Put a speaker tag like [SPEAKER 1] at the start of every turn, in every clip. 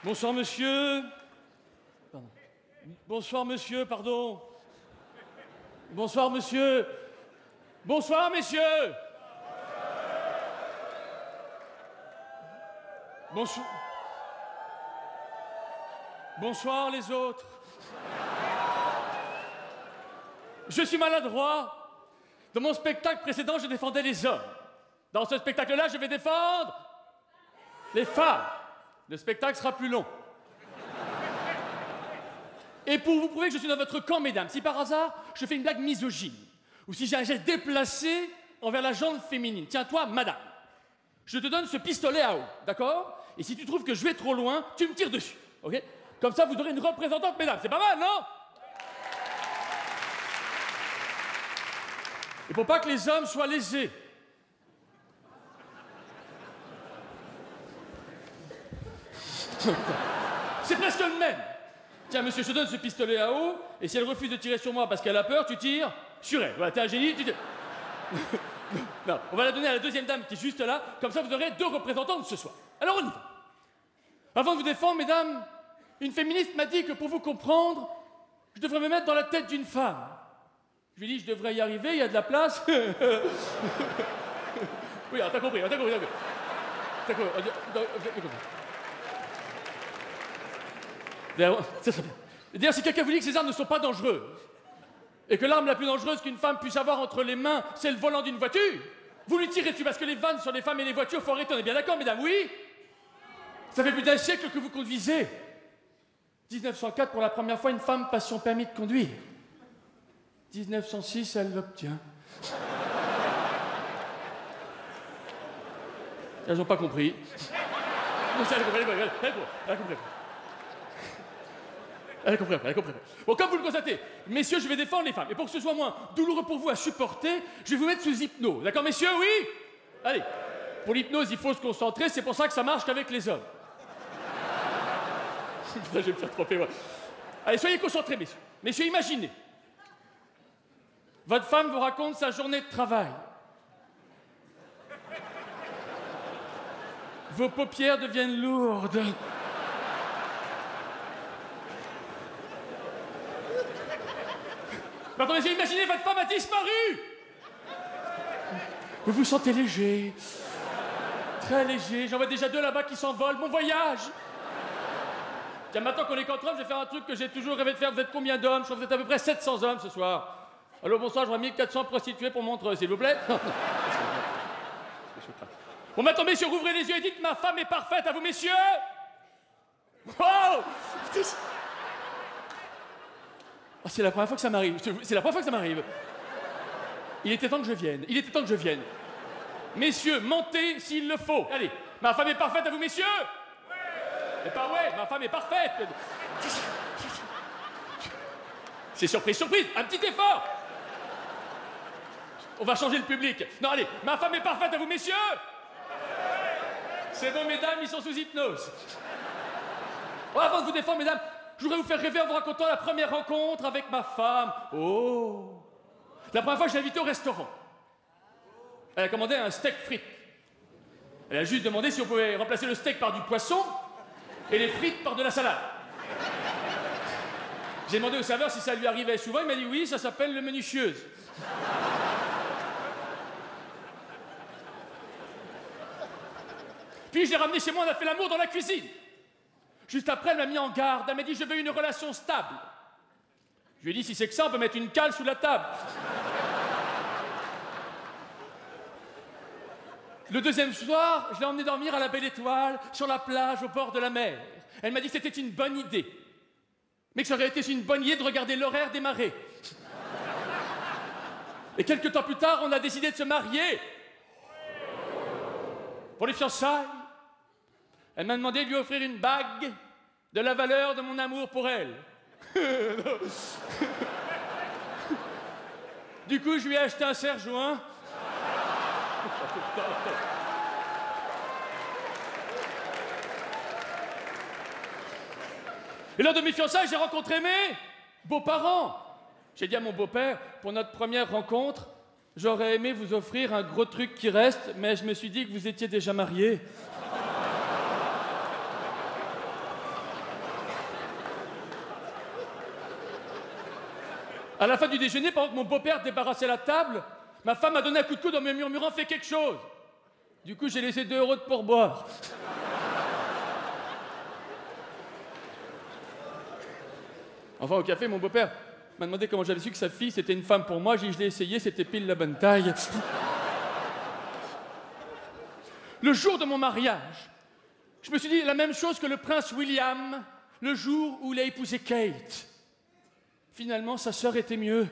[SPEAKER 1] Bonsoir, monsieur. Pardon. Bonsoir, monsieur, pardon. Bonsoir, monsieur. Bonsoir, messieurs. Bonsoir. Bonsoir, les autres. Je suis maladroit. Dans mon spectacle précédent, je défendais les hommes. Dans ce spectacle-là, je vais défendre les femmes. Le spectacle sera plus long. Et pour vous prouver que je suis dans votre camp, mesdames, si par hasard, je fais une blague misogyne, ou si j'ai un geste déplacé envers la jambe féminine, tiens, toi, madame, je te donne ce pistolet à eau, d'accord? Et si tu trouves que je vais trop loin, tu me tires dessus, ok? Comme ça, vous aurez une représentante, mesdames. C'est pas mal, non? Et pour pas que les hommes soient lésés. C'est presque le même. Tiens, monsieur, je te donne ce pistolet à eau, et si elle refuse de tirer sur moi parce qu'elle a peur, tu tires sur elle. Voilà, t'es un génie, tu tires. Non, on va la donner à la deuxième dame qui est juste là, comme ça vous aurez 2 représentantes ce soir. Alors on y va. Avant de vous défendre, mesdames, une féministe m'a dit que pour vous comprendre, je devrais me mettre dans la tête d'une femme. Je lui ai dit, je devrais y arriver, il y a de la place. Oui, t'as compris, t'as compris. T'as compris. D'ailleurs, si quelqu'un vous dit que ces armes ne sont pas dangereuses, et que l'arme la plus dangereuse qu'une femme puisse avoir entre les mains, c'est le volant d'une voiture, vous lui tirez dessus, parce que les vannes sur les femmes et les voitures, faut arrêter, on est bien d'accord, mesdames, oui? Ça fait plus d'1 siècle que vous conduisez. 1904, pour la première fois, une femme passe son permis de conduire. 1906, elle l'obtient. Elles n'ont pas compris. Elle a compris. Bon, comme vous le constatez, messieurs, je vais défendre les femmes. Et pour que ce soit moins douloureux pour vous à supporter, je vais vous mettre sous hypnose. D'accord, messieurs, oui? Allez, pour l'hypnose, il faut se concentrer, c'est pour ça que ça marche qu'avec les hommes. Putain, je vais me faire tromper, moi. Allez, soyez concentrés, messieurs. Messieurs, imaginez. Votre femme vous raconte sa journée de travail. Vos paupières deviennent lourdes. Pardon, messieurs, imaginez, votre femme a disparu. Vous vous sentez léger. Très léger. J'en vois déjà 2 là-bas qui s'envolent. Bon voyage. Tiens, maintenant qu'on est qu'entre hommes, je vais faire un truc que j'ai toujours rêvé de faire. Vous êtes combien d'hommes? Je crois que vous êtes à peu près 700 hommes ce soir. Allô, bonsoir, je vois 1400 prostituées pour Montreux, s'il vous plaît. Bon, maintenant, messieurs, rouvrez les yeux et dites, ma femme est parfaite. À vous, messieurs. Wow. Oh, c'est la première fois que ça m'arrive. C'est la première fois que ça m'arrive. Il était temps que je vienne. Messieurs, mentez s'il le faut. Allez, ma femme est parfaite, à vous, messieurs. Mais pas ouais, ma femme est parfaite. C'est surprise, un petit effort. On va changer le public. Non, allez, ma femme est parfaite, à vous, messieurs. C'est bon, mesdames, ils sont sous hypnose. Oh, avant de vous défendre, mesdames, je voudrais vous faire rêver en vous racontant la première rencontre avec ma femme. Oh! La première fois que je l'ai invitée au restaurant. Elle a commandé un steak frites. Elle a juste demandé si on pouvait remplacer le steak par du poisson et les frites par de la salade. J'ai demandé au serveur si ça lui arrivait souvent. Il m'a dit oui, ça s'appelle le menu chieuse. Puis je l'ai ramené chez moi, on a fait l'amour dans la cuisine. Juste après, elle m'a mis en garde. Elle m'a dit, je veux une relation stable. Je lui ai dit, si c'est que ça, on peut mettre une cale sous la table. Le deuxième soir, je l'ai emmenée dormir à la Belle Étoile, sur la plage, au bord de la mer. Elle m'a dit que c'était une bonne idée. Mais que ça aurait été une bonne idée de regarder l'horaire des marées. Et quelques temps plus tard, on a décidé de se marier. Pour les fiançailles, elle m'a demandé de lui offrir une bague de la valeur de mon amour pour elle. Du coup, je lui ai acheté un serre-joint. Et lors de mes fiançailles, j'ai rencontré mes beaux-parents. J'ai dit à mon beau-père, pour notre première rencontre, j'aurais aimé vous offrir un gros truc qui reste, mais je me suis dit que vous étiez déjà mariés. À la fin du déjeuner, pendant que mon beau-père débarrassait la table, ma femme m'a donné un coup de coude en me murmurant « Fais quelque chose !» Du coup, j'ai laissé 2 € de pourboire. Enfin, au café, mon beau-père m'a demandé comment j'avais su que sa fille, c'était une femme pour moi. J'ai dit « Je l'ai essayé, c'était pile la bonne taille. » Le jour de mon mariage, je me suis dit la même chose que le prince William, le jour où il a épousé Kate. Finalement, sa sœur était mieux.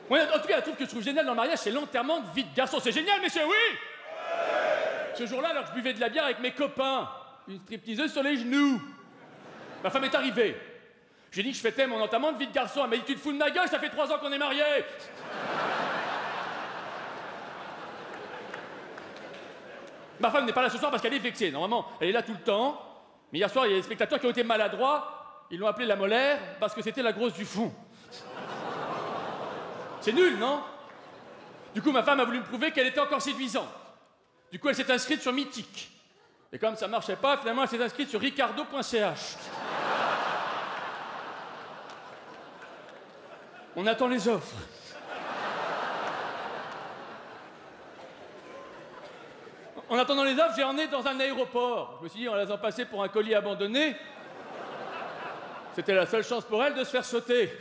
[SPEAKER 1] Ouais, en tout cas, un truc que je trouve génial dans le mariage, c'est l'enterrement de vie de garçon. C'est génial, messieurs, oui! Ce jour-là, alors que je buvais de la bière avec mes copains, une stripteaseuse sur les genoux. Ma femme est arrivée. J'ai dit que je fêtais mon enterrement de vie de garçon. Elle m'a dit « Tu te fous de ma gueule, ça fait 3 ans qu'on est mariés !» Ma femme n'est pas là ce soir parce qu'elle est vexée. Normalement, elle est là tout le temps. Mais hier soir, il y a des spectateurs qui ont été maladroits. Ils l'ont appelée la molaire parce que c'était la grosse du fond. C'est nul, non? Du coup, ma femme a voulu me prouver qu'elle était encore séduisante. Du coup, elle s'est inscrite sur Mythique. Et comme ça ne marchait pas, finalement, elle s'est inscrite sur ricardo.ch. On attend les offres. En attendant les offres, j'ai emmené dans un aéroport. Je me suis dit, en la faisant passer pour un colis abandonné, c'était la seule chance pour elle de se faire sauter.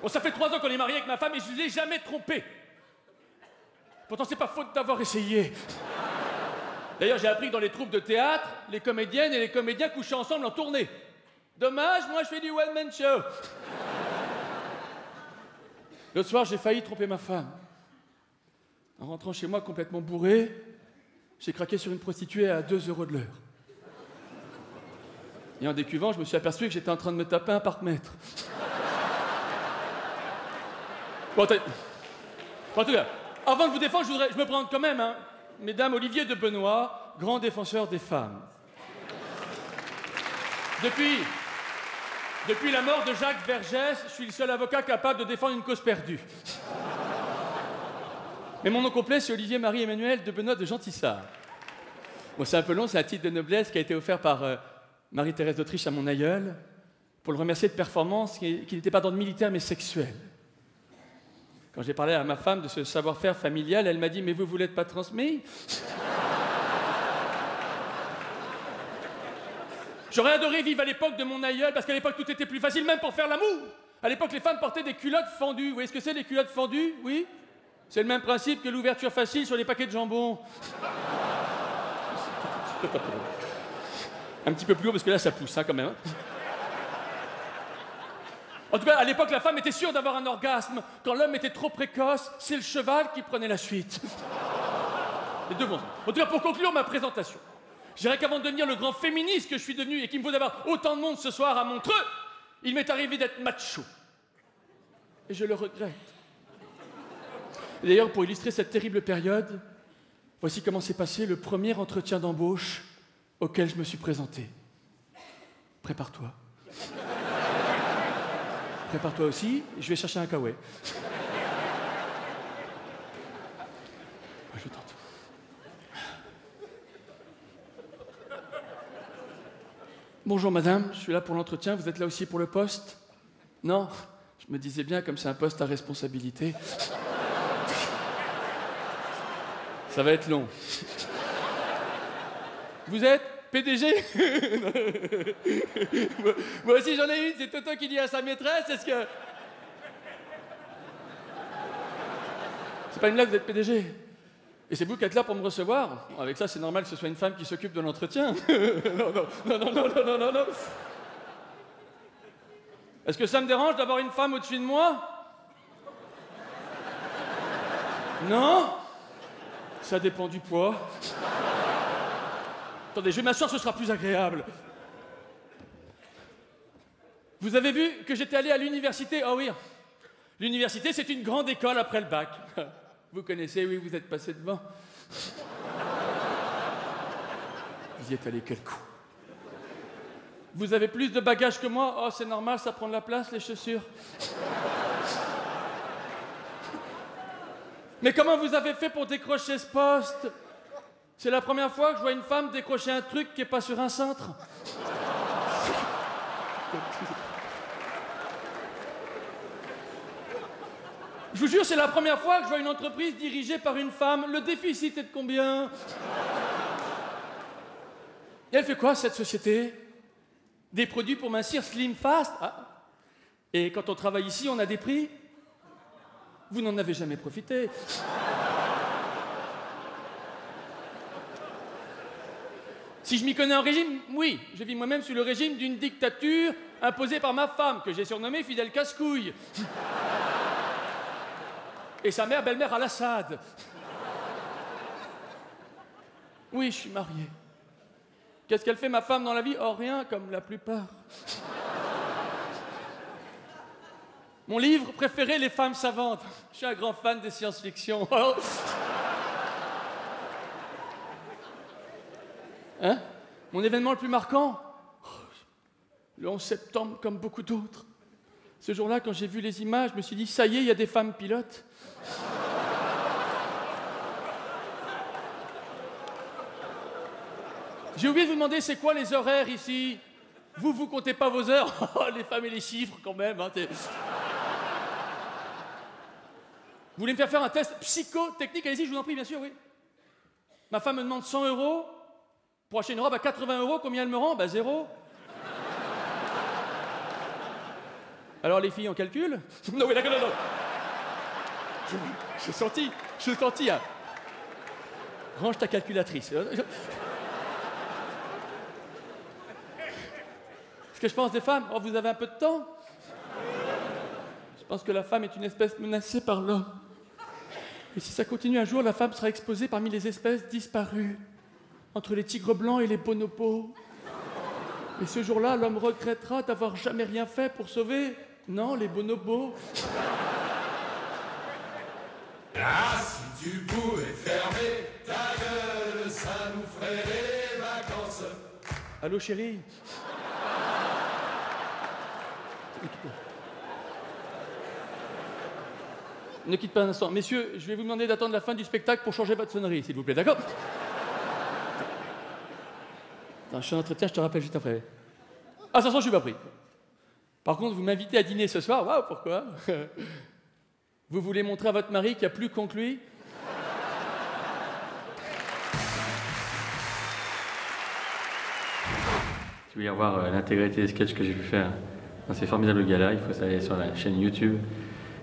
[SPEAKER 1] Bon, ça fait 3 ans qu'on est mariés avec ma femme et je ne l'ai jamais trompée. Pourtant, c'est pas faute d'avoir essayé. D'ailleurs, j'ai appris que dans les troupes de théâtre, les comédiennes et les comédiens couchaient ensemble en tournée. Dommage, moi je fais du one-man show. L'autre soir, j'ai failli tromper ma femme. En rentrant chez moi complètement bourré, j'ai craqué sur une prostituée à 2 € de l'heure. Et en décuvant, je me suis aperçu que j'étais en train de me taper un parc-mètre. Bon, en tout cas, avant de vous défendre, je me présente quand même, hein. Mesdames, Olivier de Benoît, grand défenseur des femmes. Depuis la mort de Jacques Vergès, je suis le seul avocat capable de défendre une cause perdue. Mais mon nom complet, c'est Olivier Marie-Emmanuel de Benoît de Gentissart. Bon, c'est un peu long, c'est un titre de noblesse qui a été offert par Marie-Thérèse d'Autriche à mon aïeul, pour le remercier de performances qui n'étaient pas d'ordre militaire, mais sexuelles. Quand j'ai parlé à ma femme de ce savoir-faire familial, elle m'a dit « Mais vous ne l'êtes pas transmis ?» J'aurais adoré vivre à l'époque de mon aïeul, parce qu'à l'époque, tout était plus facile, même pour faire l'amour. À l'époque, les femmes portaient des culottes fendues. Vous voyez ce que c'est, les culottes fendues? Oui. C'est le même principe que l'ouverture facile sur les paquets de jambon. Un petit peu plus haut, parce que là, ça pousse, hein, quand même. En tout cas, à l'époque, la femme était sûre d'avoir un orgasme. Quand l'homme était trop précoce, c'est le cheval qui prenait la suite. Les deux vont. En tout cas, pour conclure ma présentation, je dirais qu'avant de devenir le grand féministe que je suis devenu et qu'il me faut d'avoir autant de monde ce soir à Montreux, il m'est arrivé d'être macho. Et je le regrette. Et d'ailleurs, pour illustrer cette terrible période, voici comment s'est passé le premier entretien d'embauche auquel je me suis présenté. Prépare-toi. Prépare-toi aussi, je vais chercher un kawaii. Je tente. Bonjour madame, je suis là pour l'entretien, vous êtes là aussi pour le poste? Non, je me disais bien, comme c'est un poste à responsabilité. Ça va être long. Vous êtes PDG? Moi aussi j'en ai une, c'est Toto qui dit à sa maîtresse, est-ce que... C'est pas une blague, vous êtes PDG. Et c'est vous qui êtes là pour me recevoir? Bon, avec ça, c'est normal que ce soit une femme qui s'occupe de l'entretien. Non. Est-ce que ça me dérange d'avoir une femme au-dessus de moi? Non? Ça dépend du poids. Attendez, je vais m'asseoir, ce sera plus agréable. Vous avez vu que j'étais allé à l'université? Ah oui, l'université, c'est une grande école après le bac. Vous connaissez, oui, vous êtes passé devant. Vous y êtes allé quel coup? Vous avez plus de bagages que moi? Oh, c'est normal, ça prend de la place, les chaussures. Mais comment vous avez fait pour décrocher ce poste? C'est la première fois que je vois une femme décrocher un truc qui est pas sur un cintre. Je vous jure, c'est la première fois que je vois une entreprise dirigée par une femme. Le déficit est de combien? Et elle fait quoi, cette société? Des produits pour mincir Slim Fast. Ah. Et quand on travaille ici, on a des prix? Vous n'en avez jamais profité. Si je m'y connais en régime, oui. Je vis moi-même sous le régime d'une dictature imposée par ma femme, que j'ai surnommée Fidel Casse-Couille. Et sa mère, belle-mère Al-Assad. Oui, je suis marié. Qu'est-ce qu'elle fait, ma femme, dans la vie? Oh, rien, comme la plupart. Mon livre préféré, Les femmes savantes. Je suis un grand fan de science-fiction. Hein? Mon événement le plus marquant? Le 11 septembre, comme beaucoup d'autres. Ce jour-là, quand j'ai vu les images, je me suis dit, ça y est, il y a des femmes pilotes. J'ai oublié de vous demander, c'est quoi les horaires ici? Vous comptez pas vos heures? Oh, les femmes et les chiffres, quand même. Hein, vous voulez me faire un test psychotechnique? Allez-y, je vous en prie, bien sûr, oui. Ma femme me demande 100 € pour acheter une robe à 80 €. Combien elle me rend? Bah, 0. Alors, les filles, on calcule? Non, oui, d'accord, non. J'ai senti, hein. Range ta calculatrice. Ce que je pense des femmes, oh, vous avez un peu de temps? Je pense que la femme est une espèce menacée par l'homme. Et si ça continue, un jour, la femme sera exposée parmi les espèces disparues, entre les tigres blancs et les bonobos. Et ce jour-là, l'homme regrettera d'avoir jamais rien fait pour sauver, non, les bonobos.
[SPEAKER 2] Ah, si tu pouvais fermer ta gueule, ça nous ferait des vacances.
[SPEAKER 1] Allô, chérie? Ne quitte pas un instant. Messieurs, je vais vous demander d'attendre la fin du spectacle pour changer votre sonnerie, s'il vous plaît, d'accord? Attends, je suis en entretien, je te rappelle juste après. Ah, ça sent, je suis pas pris. Par contre, vous m'invitez à dîner ce soir. Waouh, pourquoi? Vous voulez montrer à votre mari qu'il n'y a plus con que lui? Si vous voulez voir l'intégralité des sketchs que j'ai pu faire dans ces formidables galas, il faut aller sur la chaîne YouTube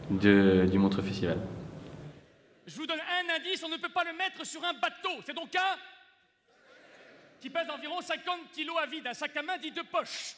[SPEAKER 1] du Montreux Festival. Je vous donne un indice, on ne peut pas le mettre sur un bateau. C'est donc un qui pèse environ 50 kilos à vide, un sac à main dit de poche.